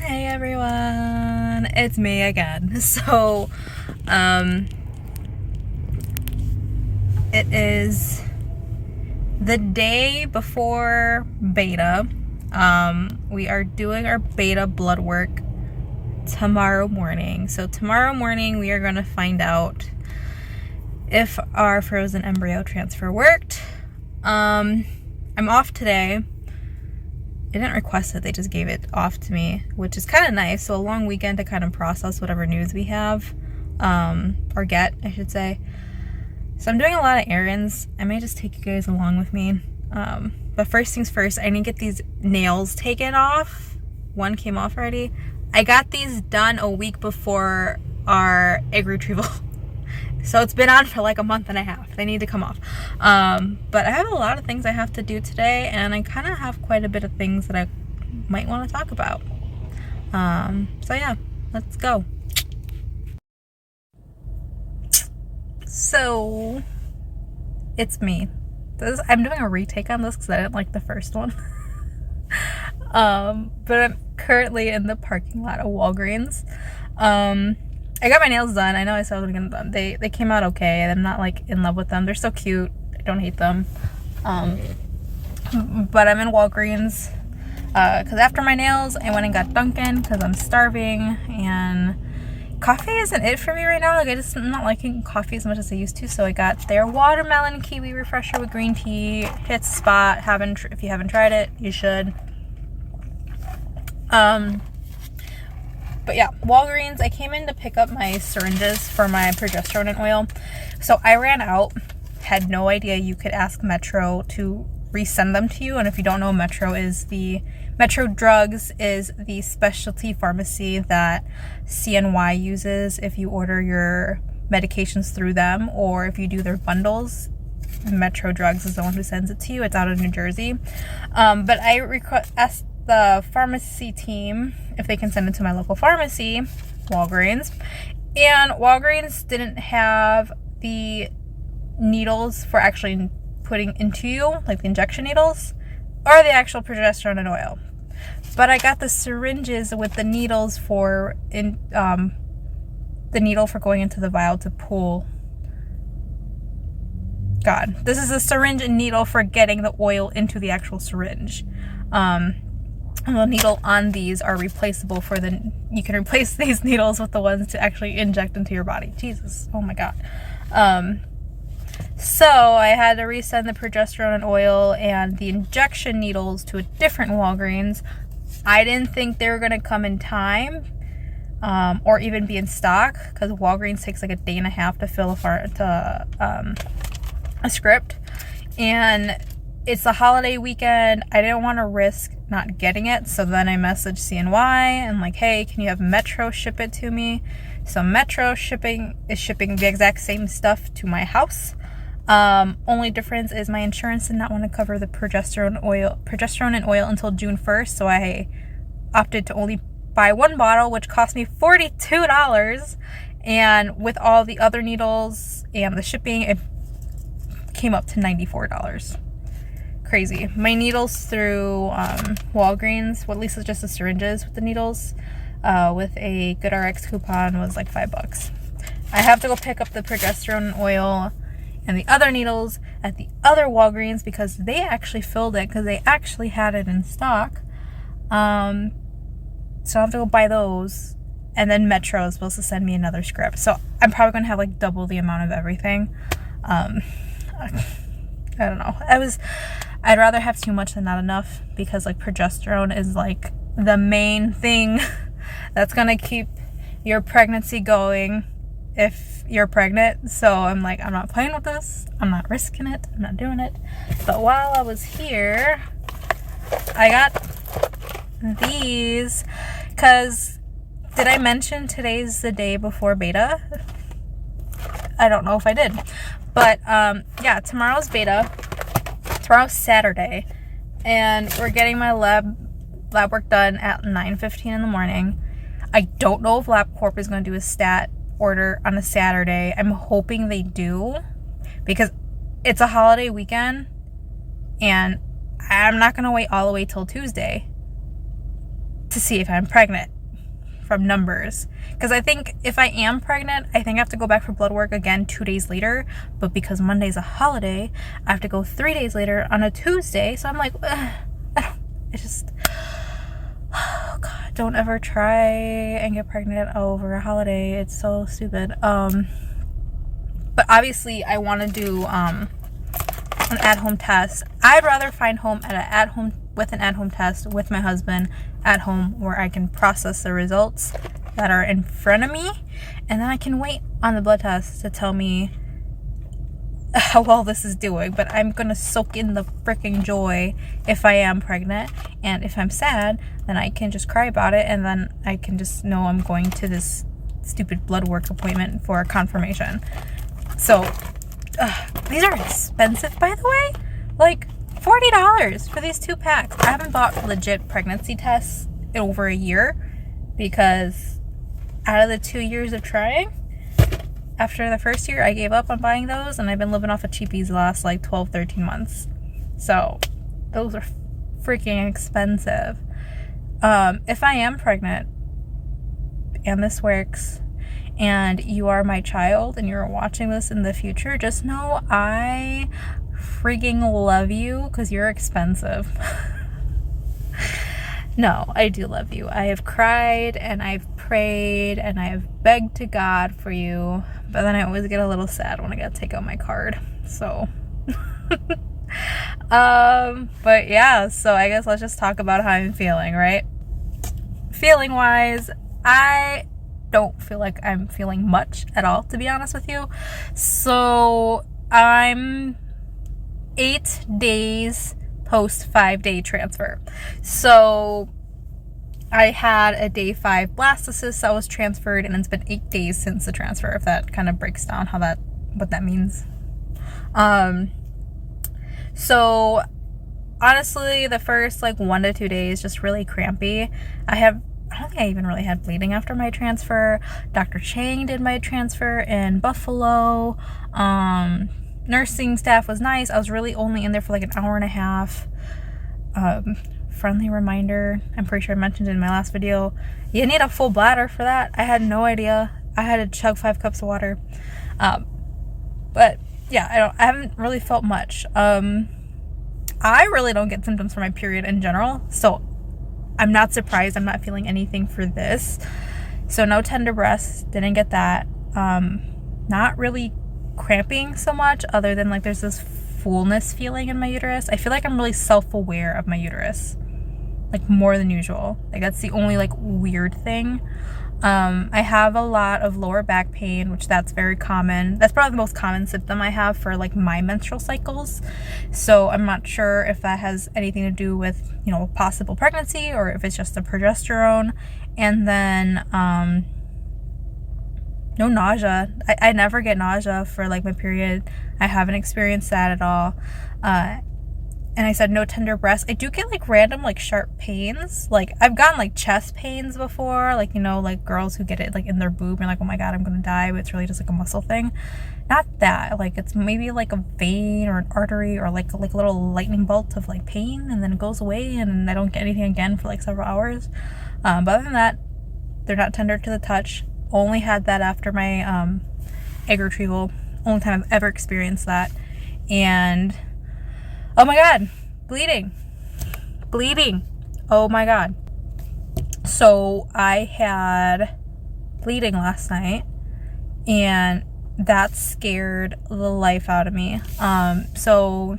Hey everyone, it's me again. So, it is the day before beta. We are doing our beta blood work tomorrow morning. So tomorrow morning we are going to find out if our frozen embryo transfer worked. I'm off today. I didn't request it, they just gave it off to me, which is kind of nice. So a long weekend to kind of process whatever news we have, or get, I should say. So I'm doing a lot of errands. I may just take you guys along with me. But first things first, I need to get these nails taken off. One came off already. I got these done a week before our egg retrieval. So it's been on for like a month and a half. They need to come off. But I have a lot of things I have to do today, and I kind of have quite a bit of things that I might want to talk about. So yeah, let's go. So it's me. I'm doing a retake on this because I didn't like the first one. But I'm currently in the parking lot of Walgreens. I got my nails done. I know I said I was gonna get them done. They came out okay. I'm not like in love with them. They're so cute. I don't hate them. But I'm in Walgreens because after my nails, I went and got Dunkin' because I'm starving, and coffee isn't it for me right now. Like I'm not liking coffee as much as I used to. So I got their watermelon kiwi refresher with green tea. Hits spot. If you haven't tried it, you should. But yeah, Walgreens, I came in to pick up my syringes for my progesterone and oil. So I ran out, had no idea you could ask Metro to resend them to you. And if you don't know, Metro Drugs is the specialty pharmacy that CNY uses if you order your medications through them, or if you do their bundles. Metro Drugs is the one who sends it to you. It's out of New Jersey. But I asked the pharmacy team if they can send it to my local pharmacy, Walgreens, and Walgreens didn't have the needles for actually putting into you, like the injection needles, or the actual progesterone and oil. But I got the syringes with the needles for the needle for going into the vial to pull. God, this is a syringe and needle for getting the oil into the actual syringe. The needle on these are replaceable you can replace these needles with the ones to actually inject into your body. Jesus, oh my God. So I had to resend the progesterone and oil and the injection needles to a different Walgreens. I didn't think they were going to come in time, or even be in stock, because Walgreens takes like a day and a half to fill a script. And it's the holiday weekend. I didn't want to risk not getting it. So then I messaged CNY and like, hey, can you have Metro ship it to me? So Metro is shipping the exact same stuff to my house. Only difference is my insurance did not want to cover the progesterone and oil until June 1st. So I opted to only buy one bottle, which cost me $42. And with all the other needles and the shipping, it came up to $94. Crazy. My needles through Walgreens, well, at least it's just the syringes with the needles, with a GoodRx coupon was like $5. I have to go pick up the progesterone oil and the other needles at the other Walgreens because they actually filled it, because they actually had it in stock. So I have to go buy those, and then Metro is supposed to send me another script. So I'm probably going to have like double the amount of everything. I don't know. I'd rather have too much than not enough, because like progesterone is like the main thing that's gonna keep your pregnancy going if you're pregnant. So I'm like, I'm not playing with this. I'm not risking it. I'm not doing it. But while I was here, I got these, because did I mention today's the day before beta? I don't know if I did. But yeah, tomorrow's beta. Tomorrow's Saturday, and we're getting my lab work done at 9:15 in the morning. I don't know if LabCorp is going to do a stat order on a Saturday. I'm hoping they do, because it's a holiday weekend, and I'm not going to wait all the way till Tuesday to see if I'm pregnant. from numbers. Because I think if I am pregnant, I think I have to go back for blood work again 2 days later. But because Monday's a holiday, I have to go 3 days later on a Tuesday. So I'm like, oh God, don't ever try and get pregnant over a holiday. It's so stupid. But obviously I want to do an at-home test. I'd rather find home at an at-home test with my husband at home, where I can process the results that are in front of me, and then I can wait on the blood test to tell me how well this is doing. But I'm gonna soak in the freaking joy if I am pregnant, and if I'm sad, then I can just cry about it, and then I can just know I'm going to this stupid blood work appointment for confirmation. So these are expensive, by the way. Like $40 for these 2 packs. I haven't bought legit pregnancy tests in over a year, because out of the 2 years of trying, after the first year I gave up on buying those, and I've been living off of cheapies the last like 12-13 months. So those are freaking expensive. If I am pregnant and this works, and you are my child and you're watching this in the future, just know I freaking love you, because you're expensive. No, I do love you. I have cried and I've prayed and I have begged to God for you, but then I always get a little sad when I gotta take out my card. So but yeah, so I guess let's just talk about how I'm feeling, right? Feeling wise, I don't feel like I'm feeling much at all, to be honest with you. So I'm 8 days post 5-day transfer. So I had a day 5 blastocyst that was transferred, and it's been 8 days since the transfer, if that kind of breaks down what that means. So honestly, the first like 1 to 2 days just really crampy. I don't think I even really had bleeding after my transfer. Dr. Chang did my transfer in Buffalo. Nursing staff was nice. I was really only in there for like an hour and a half. Friendly reminder, I'm pretty sure I mentioned it in my last video, you need a full bladder for that. I had no idea. I had to chug 5 cups of water. But yeah, I haven't really felt much. I really don't get symptoms for my period in general, so I'm not surprised I'm not feeling anything for this. So no tender breasts, didn't get that. Not really cramping so much, other than like there's this fullness feeling in my uterus. I feel like I'm really self-aware of my uterus, like more than usual. Like that's the only like weird thing. I have a lot of lower back pain, which that's very common. That's probably the most common symptom I have for like my menstrual cycles. So I'm not sure if that has anything to do with, you know, possible pregnancy, or if it's just the progesterone. And then no nausea. I never get nausea for like my period. I haven't experienced that at all. And I said no tender breasts. I do get like random like sharp pains. Like I've gotten like chest pains before, like, you know, like girls who get it like in their boob and like, oh my God, I'm gonna die, but it's really just like a muscle thing. Not that, like it's maybe like a vein or an artery, or like a little lightning bolt of like pain, and then it goes away and I don't get anything again for like several hours. But other than that, they're not tender to the touch. Only had that after my egg retrieval. Only time I've ever experienced that. And oh my God, bleeding. Oh my God. So I had bleeding last night, and that scared the life out of me. So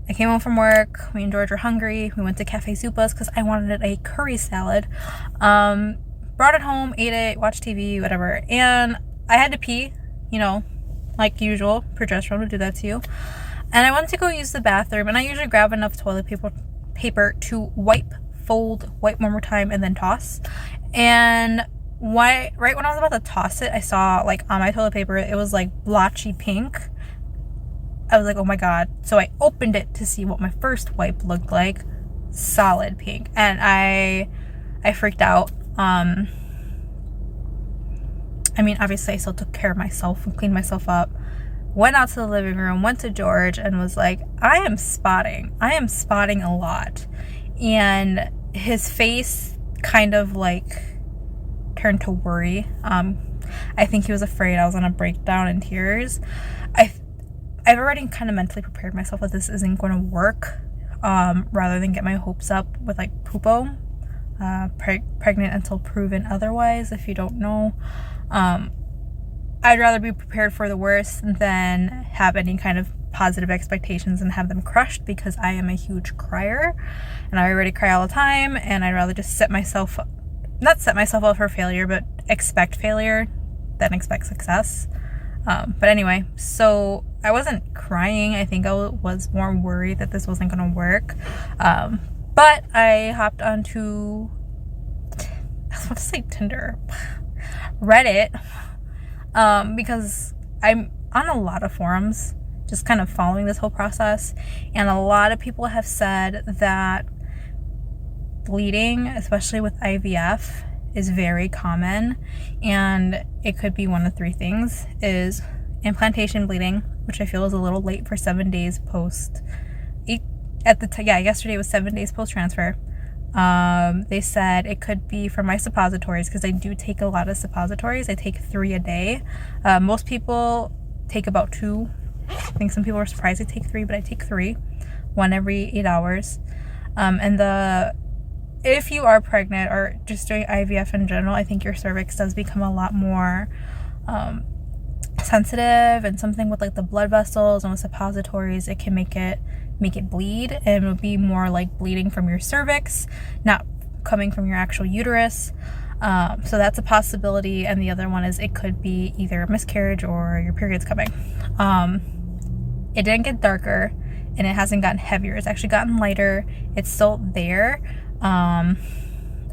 I came home from work. Me and George were hungry. We went to Cafe Zupa's because I wanted a curry salad. Brought it home, ate it, watched TV, whatever. And I had to pee, you know, like usual. Progesterone would do that to you. And I went to go use the bathroom, and I usually grab enough toilet paper to wipe one more time, and then toss. And right when I was about to toss it, I saw like on my toilet paper, it was like blotchy pink. I was like, oh my God. So I opened it to see what my first wipe looked like. Solid pink. And I freaked out. I mean, obviously I still took care of myself and cleaned myself up. Went out to the living room, went to George, and was like, I am spotting a lot. And his face kind of like turned to worry. I think he was afraid I was gonna break down in tears. I've already kind of mentally prepared myself that this isn't going to work, rather than get my hopes up with like poopo, pregnant until proven otherwise. If you don't know, I'd rather be prepared for the worst than have any kind of positive expectations and have them crushed, because I am a huge crier and I already cry all the time, and I'd rather just not set myself up for failure, but expect failure than expect success. But anyway, so I wasn't crying. I think I was more worried that this wasn't going to work. But I hopped onto, I was about to say Tinder, Reddit, because I'm on a lot of forums just kind of following this whole process, and a lot of people have said that bleeding, especially with IVF, is very common, and it could be one of three things: is implantation bleeding, which I feel is a little late for 7 days post. Yesterday was 7 days post transfer. They said it could be from my suppositories, because I do take a lot of suppositories. I take 3 a day. Most people take about 2. I think some people are surprised I take 3, but I take 3, 1 every 8 hours. If you are pregnant or just doing IVF in general, I think your cervix does become a lot more sensitive, and something with like the blood vessels and with suppositories, it can make it bleed, and it would be more like bleeding from your cervix, not coming from your actual uterus. So that's a possibility. And the other one is it could be either a miscarriage or your period's coming. It didn't get darker, and it hasn't gotten heavier. It's actually gotten lighter. It's still there. I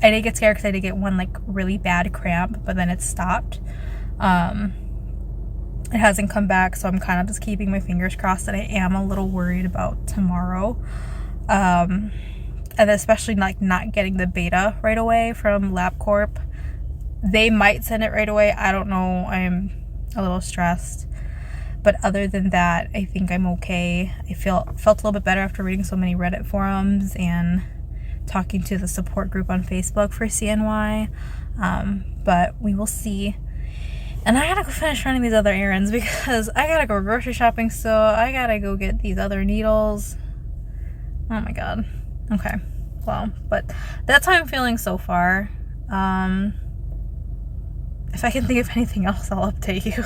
did get scared because I did get one like really bad cramp, but then it stopped. It hasn't come back, so I'm kind of just keeping my fingers crossed. That I am a little worried about tomorrow, and especially like not getting the beta right away from LabCorp. They might send it right away. I don't know. I'm a little stressed, but other than that, I think I'm okay. I felt a little bit better after reading so many Reddit forums and talking to the support group on Facebook for CNY. But we will see. And I gotta go finish running these other errands, because I gotta go grocery shopping still. I gotta go get these other needles. Oh my god. Okay. Well, but that's how I'm feeling so far. If I can think of anything else, I'll update you.